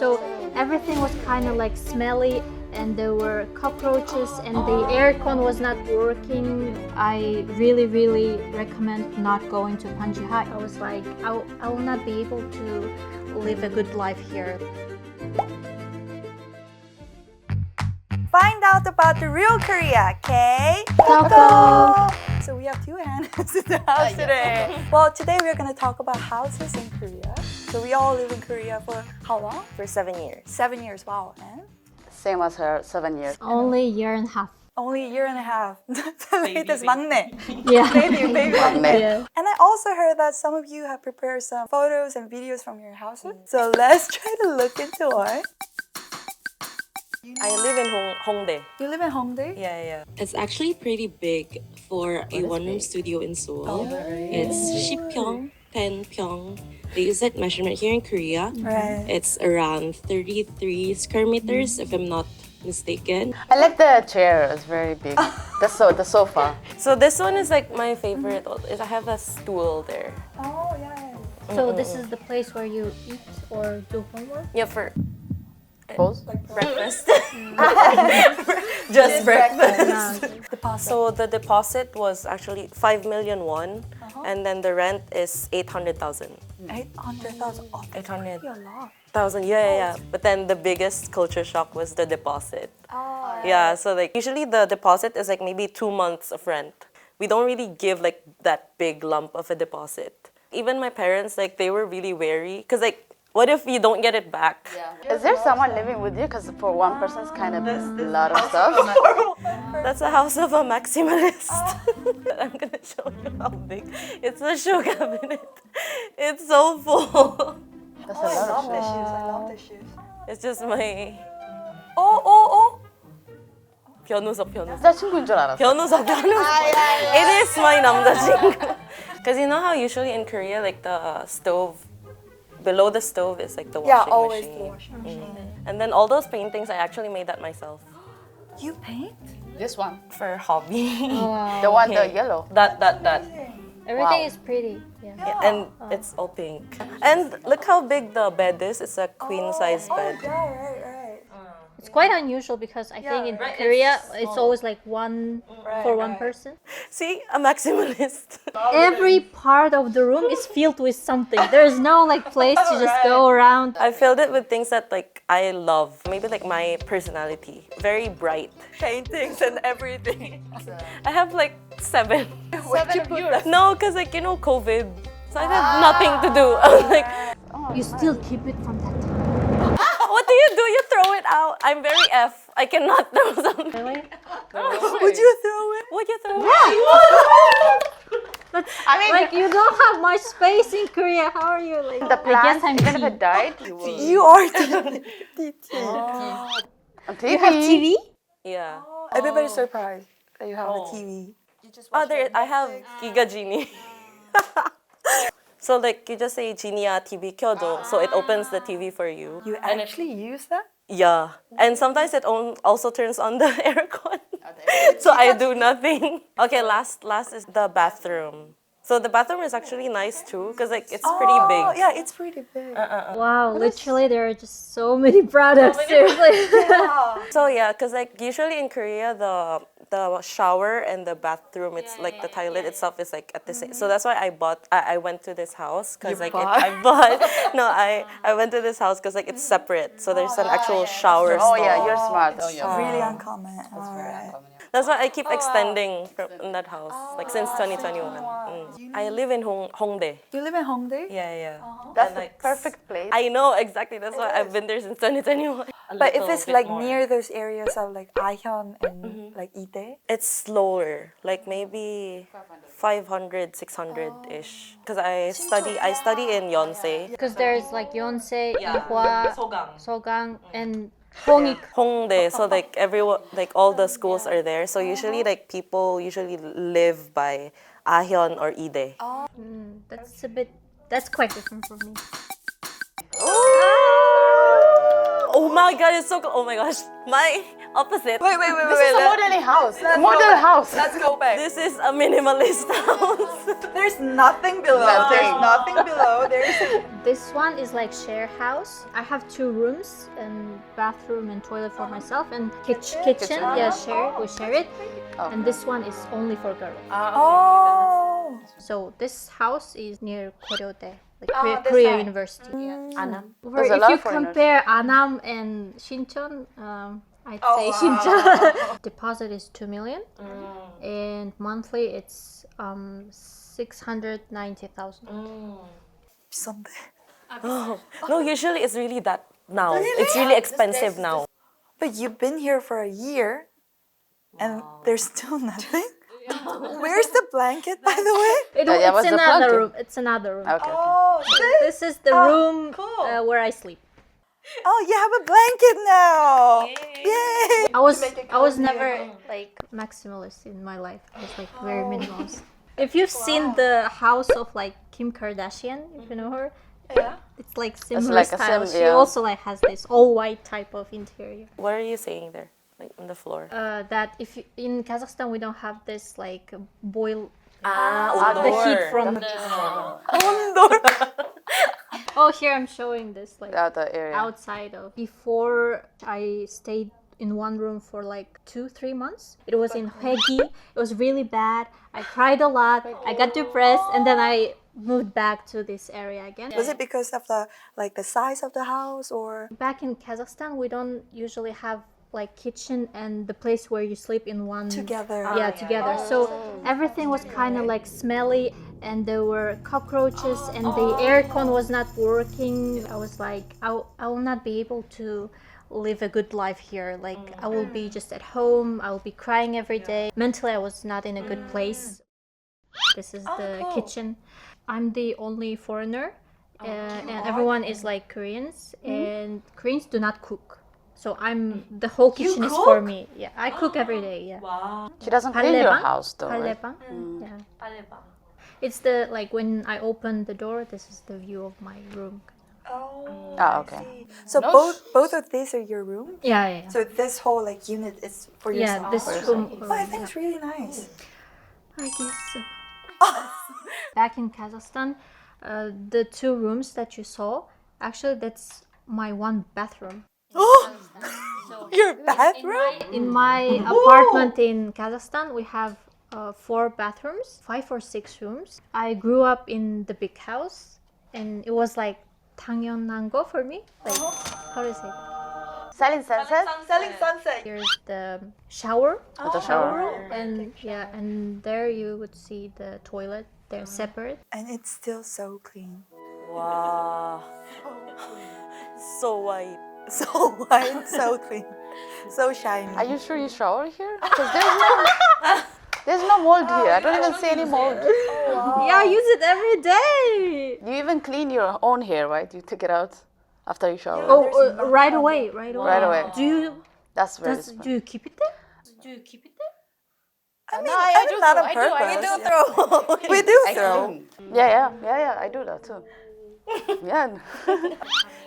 So everything was kind of like smelly, and there were cockroaches, and the aircon was not working. I really recommend not going to Panjihai. I was like, I will not be able to live a good life here. Find out about the real Korea, okay? Taco! So we have two Anels in the house today. Well, today we're going to talk about houses in Korea. So we all live in Korea for how long? For 7 years. 7 years, wow. And Same as her, 7 years. Only a year and a half. only a year and a half. Latest 막내. Yeah. Baby 막내. Yeah. And I also heard that some of you have prepared some photos and videos from your houses. So let's try to look into it. I live in Hongdae. You live in Hongdae? Yeah. It's actually pretty big for a one-room studio in Seoul. It's 10평, 10평. The exact measurement here in Korea, Right. it's around 33 square meters, if I'm not mistaken. I like the chair. It's very big. The sofa. So this one is like my favorite. I have a stool there. Oh, yeah. So this is the place where you eat or do homework? Yeah, for Both. breakfast. Just breakfast. Deposit. So the deposit was actually 5 million won, and then the rent is 800,000. 800,000. Oh, that's 800,000. a lot. Yeah. But then the biggest culture shock was the deposit. Oh. Yeah, so like usually the deposit is like maybe 2 months of rent. We don't really give like that big lump of a deposit. Even my parents, like they were really wary because like what if you don't get it back? Is there someone living with you? Because for one person, it's kind of a lot of stuff. That's the house of a maximalist. I'm gonna show you how big. It's a shoe cabinet. It's so full. That's a lot of shit. I love the shoes. It's just my Oh. 변우석. 남자친구인 줄 알았어. 변우석. It is my 남자친구. Because you know how usually in Korea, like the stove, below the stove is like the washing Yeah, always machine. the washing machine. And then all those paintings, I actually made that myself You paint? This one. for hobby. Wow. The one, the yellow. that. Everything Wow. is pretty. Yeah. Yeah, and it's all pink. And look how big the bed is. It's a queen size bed. Yeah, right. It's quite unusual because I think in Korea it's always like one for one person. See, a maximalist. Every part of the room is filled with something. There's no like place to just go around. I filled it with things that like I love. Maybe like my personality. Very bright. Paintings and everything. I have like 7. Where'd you put that? No, because like, you know, COVID. So I had nothing to do. I was like, You still keep it from that time. what do? You throw it out. I'm very F. I cannot throw something. Really? Would you throw it? Would you throw it? I mean, Like you don't have much space in Korea. How are you like? the plants, I'm even if T. it died, you will. You are DT. On TV. You have TV? Yeah. Everybody's surprised that you have a TV. Oh, there. I have Giga Genie. So like you just say Genia TV 켜줘, so it opens the TV for you. You actually use that? Yeah, and sometimes it also turns on the aircon. So I do nothing. Okay, last is the bathroom. So the bathroom is actually nice too, because like it's pretty big. Oh, yeah, it's pretty big. Wow, literally there are just so many products. Seriously. So yeah, because like usually in Korea the shower and the bathroom, it's like the toilet itself is like at the same. So that's why I went to this house because like I went to this house because like it's separate. So there's an actual shower. Oh stall. yeah, you're smart. Really uncommon. All right. That's why I keep extending in that house like since 2021. I live in Hongdae. You live in Hongdae? Yeah. That's And, the like, perfect place. I know exactly. That's why I've been there since 2021. But if it's like near those areas of like Ahyun and like Itae, It's slower, like maybe 500, 600-ish. Because I study in Yonsei. Because there's like Yonsei, Yeah. Ihwa, Sogang, and Hongik. Hongdae, so like everyone, like all the schools are there. So usually like people usually live by Ahyun or Ide. That's quite different from me. Oh my god, it's so cool. Oh my gosh. Opposite. Wait. This is a modeling house. A model house. Let's go back. This is a minimalist house. There's nothing below. Nothing. There's nothing below. There's This one is like share house. I have 2 rooms and bathroom and toilet for myself and kitchen. Yeah, we share it. And this one is only for girls. oh. So this house is near Koryodae, like this Korea side. University. Anam. Where There's a if lot you of foreigners. compare Anam and Shincheon, I'd say wow. Shincheon. Deposit is 2 million, and monthly it's 690,000. Something. No, usually it's really that now. It's really expensive now. But you've been here for a year, and there's still nothing. Where's the blanket, by the way? Yeah, what's It's the another blanket? room. It's another room. Okay. Oh, This is the room cool. where I sleep. Oh, you have a blanket now. Yay! I was never like maximalist in my life. I was like very minimalist. If you've seen the house of like Kim Kardashian, if you know her, Yeah. it's like similar like a style. sim- She yeah. also like has this all white type of interior. What are you saying there? Like on the floor? That if you, in Kazakhstan we don't have this like boil the the heat from the. Oh, here I'm showing this like The other area. outside of. Before I stayed in one room for like 2-3 months. It was in Hwegi. It was really bad. I cried a lot. I got depressed, and then I moved back to this area again. Was it because of the size of the house, or Back in Kazakhstan, we don't usually have like kitchen and the place where you sleep in one together? Yeah, together. So everything was kind of like smelly, and there were cockroaches, and the aircon was not working. I was like, I will not be able to live a good life here. Like I will be just at home. I will be crying every day. Mentally, I was not in a good place. This is the kitchen. I'm the only foreigner, and everyone is like Koreans, and Koreans do not cook. So the whole kitchen is for me. Yeah, I cook every day. Yeah. She doesn't clean your Palleban? house though, right? Palleban? Yeah. It's the like when I open the door, this is the view of my room. Oh, Ah, okay. see. So both of these are your room. Yeah. So this whole unit is for Yeah, yourself. this room. Oh, I think it's really nice. I guess so. Back in Kazakhstan, the 2 rooms that you saw, actually that's my one bathroom. Your bathroom? In my apartment in Kazakhstan, we have 4 bathrooms, 5 or 6 rooms. I grew up in the big house, and it was like 당연한거 for me. Like, how do you say that? Selling sunset? Selling sunset. Here's the shower. With the shower. And yeah, and there you would see the toilet. They're separate. And it's still so clean. Wow. So white. So white, so clean, so shiny. Are you sure you shower here? Because there's no mold here. I don't even see any mold. Yeah, I use it every day. You even clean your own hair, right? You take it out after you shower. Oh, right away, right away. Right away. That's very Do you keep it there? I mean, I do not on purpose. We do throw. We do I throw. clean. Yeah. I do that too. Yeah.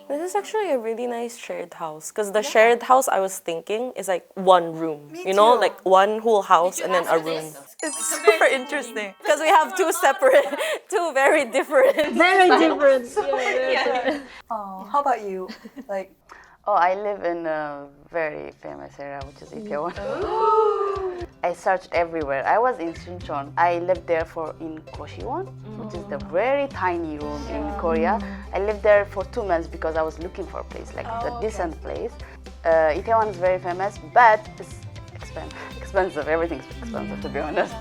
This is actually a really nice shared house. Because the shared house I was thinking is like one room. You know, too. like one whole house and then a room. It's super interesting. Because we have 2 separate, 2 very different. Very different. Yeah. Oh, how about you? Like, Oh, I live in a very famous area, which is Itaewon. I searched everywhere. I was in Shincheon. I lived there in Goshiwon, which is the very tiny room in Korea. I lived there for 2 months because I was looking for a place, like a decent place. Itaewon is very famous, but it's expensive. Everything's expensive, to be honest.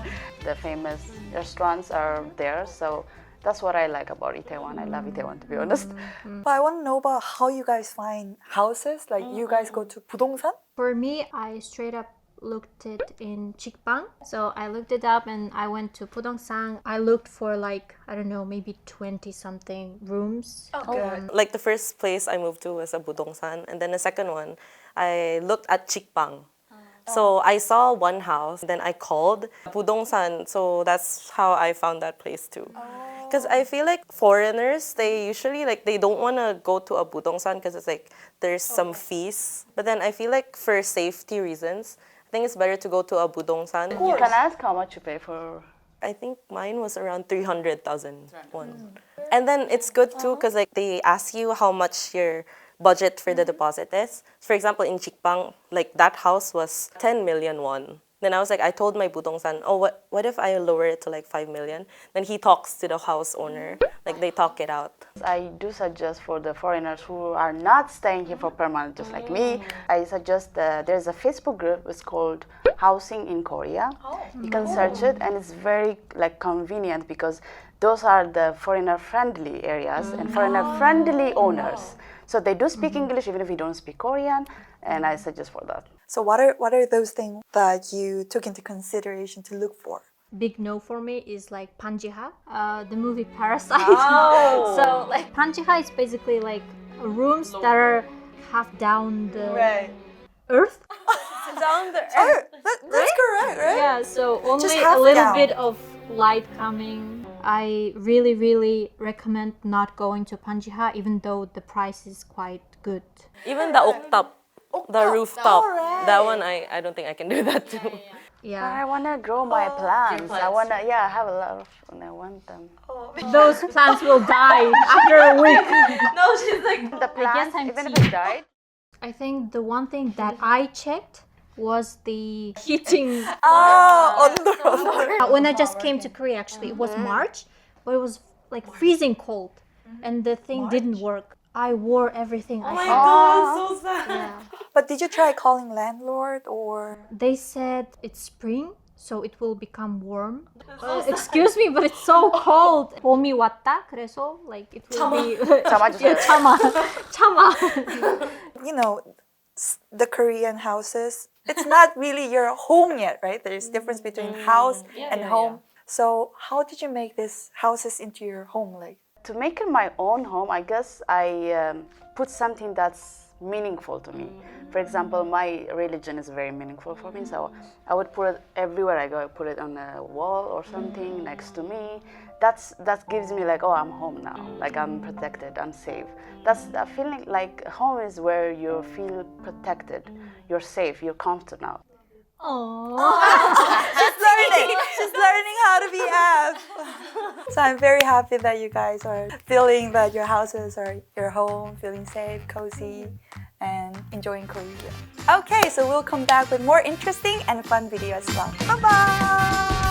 The famous restaurants are there, so that's what I like about Itaewon. I love Itaewon, to be honest. but I want to know about how you guys find houses. Like, you guys go to 부동산? For me, I straight up looked it in Chikbang. So I looked it up and I went to Pudongsan. I looked for like, I don't know, maybe 20 something rooms. Oh, good. Like the first place I moved to was a Budongsan. And then the second one, I looked at Chikbang. So I saw one house, then I called Budongsan. So that's how I found that place too. Because I feel like foreigners, they usually like they don't want to go to a budongsan because it's like there's some fees. But then I feel like for safety reasons, I think it's better to go to a budongsan. You can ask how much you pay for. I think mine was around 300,000 won. And then it's good too because like they ask you how much your budget for the deposit is. For example, in Chikbang, like that house was 10 million won. Then I was like, I told my budongsan, oh, what if I lower it to like 5 million? Then he talks to the house owner, like they talk it out. I do suggest for the foreigners who are not staying here for permanent, just like me, I suggest there's a Facebook group. It's called Housing in Korea. You can search it, and it's very like convenient because those are the foreigner-friendly areas and foreigner-friendly owners. So they do speak English even if you don't speak Korean, and I suggest for that. So what are those things that you took into consideration to look for? Big no for me is like Panjiha, the movie Parasite. So like Panjiha is basically like rooms that are half down the earth. Down the That's correct, right? Yeah, so only half a little down. bit of light coming. I really, really recommend not going to Panjiha, even though the price is quite good. Even the oktap, the rooftop, that one I don't think I can do that too. But Yeah, I want to grow my plants. I want to, have a lot of, and I want them. those plants will die after a week. No, she's like, The plants, I'm even if cheap. it died, I think the one thing that I checked was the heating. When I just came to Korea, actually, it was March, but it was like freezing cold, and the thing didn't work. I wore everything I had. oh, so sad. Yeah. But did you try calling landlord or? They said it's spring, so it will become warm. Excuse me, but it's so cold. 봄이 왔다. 그래서 like it will be. 참아주세요. Yeah, 참아, 참아. You know, the Korean houses, it's not really your home yet, right? There's difference between house and home. So how did you make these houses into your home? Like, to make it my own home, I guess I put something that's meaningful to me. For example, my religion is very meaningful for me, so I would put it everywhere I go. I put it on a wall or something next to me. That gives me like, oh, I'm home now. Like I'm protected, I'm safe. That's a feeling like home is where you feel protected, you're safe, you're comfortable now. she's learning how to be F. So I'm very happy that you guys are feeling that your houses are your home, feeling safe, cozy, and enjoying Korea. Okay, so we'll come back with more interesting and fun videos as well. Bye-bye!